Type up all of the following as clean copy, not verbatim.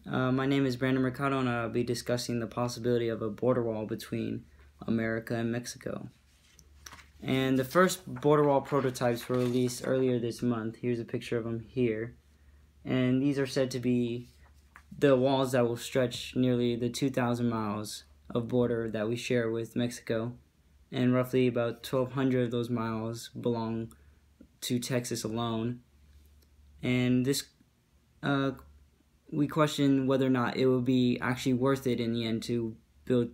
My name is Brandon Mercado, and I'll be discussing the possibility of a border wall between America and Mexico. And the first border wall prototypes were released earlier this month. Here's a picture of them here. And these are said to be the walls that will stretch nearly the 2,000 miles of border that we share with Mexico. And roughly about 1,200 of those miles belong to Texas alone. And this we question whether or not it will be actually worth it in the end to build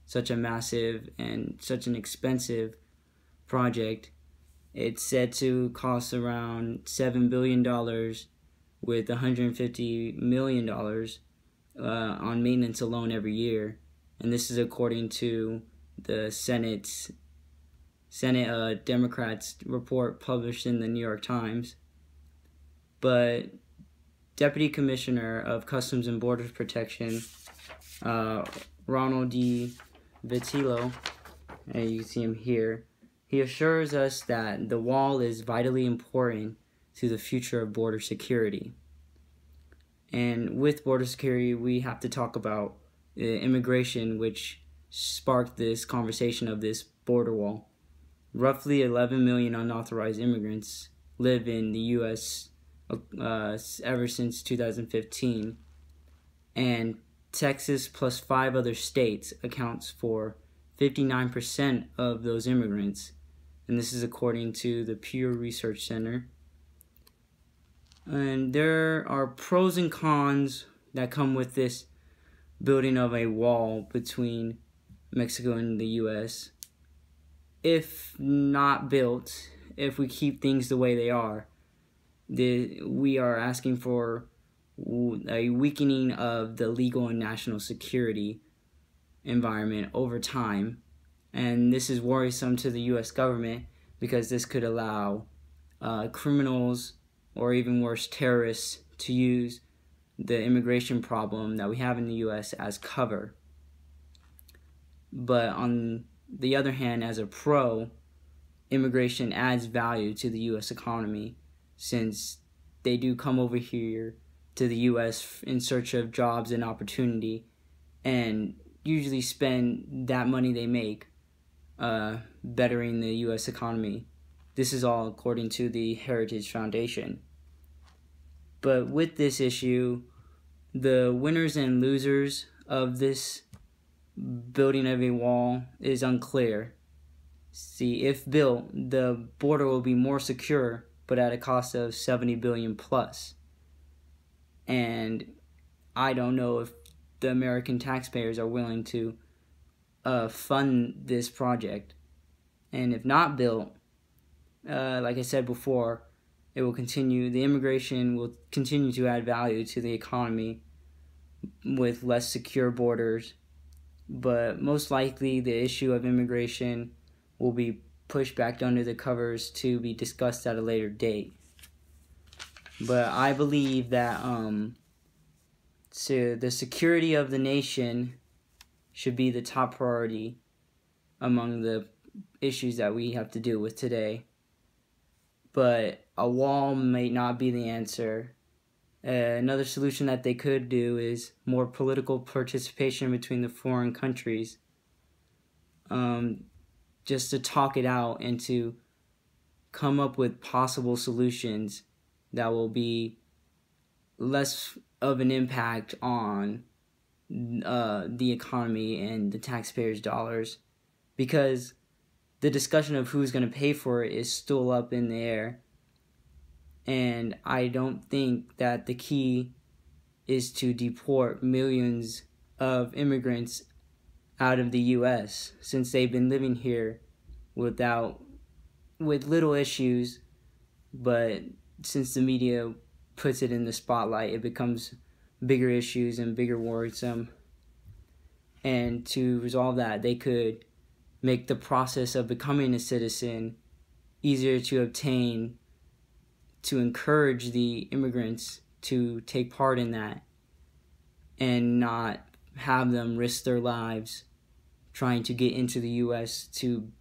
such a massive and such an expensive project. It's said to cost around $7 billion with $150 million on maintenance alone every year. And this is according to the Senate Democrats report published in the New York Times. But Deputy Commissioner of Customs and Border Protection, Ronald D. Vitillo, and you can see him here, he assures us that the wall is vitally important to the future of border security. And with border security, we have to talk about immigration, which sparked this conversation of this border wall. Roughly 11 million unauthorized immigrants live in the U.S. Ever since 2015, and Texas plus 5 other states accounts for 59% of those immigrants, and this is according to the Pew Research Center. And there are pros and cons that come with this building of a wall between Mexico and the U.S. If not built, if we keep things the way they are, we are asking for a weakening of the legal and national security environment over time. And this is worrisome to the U.S. government because this could allow criminals or even worse, terrorists to use the immigration problem that we have in the U.S. as cover. But on the other hand, as a pro, immigration adds value to the U.S. economy, since they do come over here to the U.S. in search of jobs and opportunity, and usually spend that money they make bettering the U.S. economy. This is all according to the Heritage Foundation. But with this issue, the winners and losers of this building of a wall is unclear. See, if built, the border will be more secure, but at a cost of $70 billion plus. And I don't know if the American taxpayers are willing to fund this project. And if not built, like I said before, it will continue. The immigration will continue to add value to the economy with less secure borders. But most likely, the issue of immigration will be pushed back under the covers to be discussed at a later date. But I believe that the security of the nation should be the top priority among the issues that we have to deal with today. But a wall may not be the answer. Another solution that they could do is more political participation between the foreign countries, just to talk it out and to come up with possible solutions that will be less of an impact on the economy and the taxpayers' dollars, because the discussion of who's going to pay for it is still up in the air. And I don't think that the key is to deport millions of immigrants out of the U.S., since they've been living here with little issues, but since the media puts it in the spotlight, it becomes bigger issues and bigger worrisome. And to resolve that, they could make the process of becoming a citizen easier to obtain, to encourage the immigrants to take part in that and not have them risk their lives trying to get into the U.S. to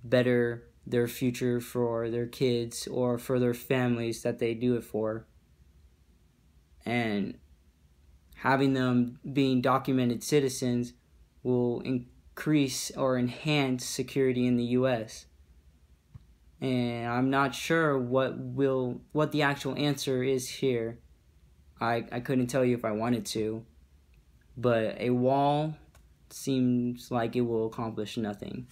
better their future for their kids or for their families that they do it for. And having them being documented citizens will increase or enhance security in the U.S. And I'm not sure what the actual answer is here. I couldn't tell you if I wanted to, but a wall seems like it will accomplish nothing.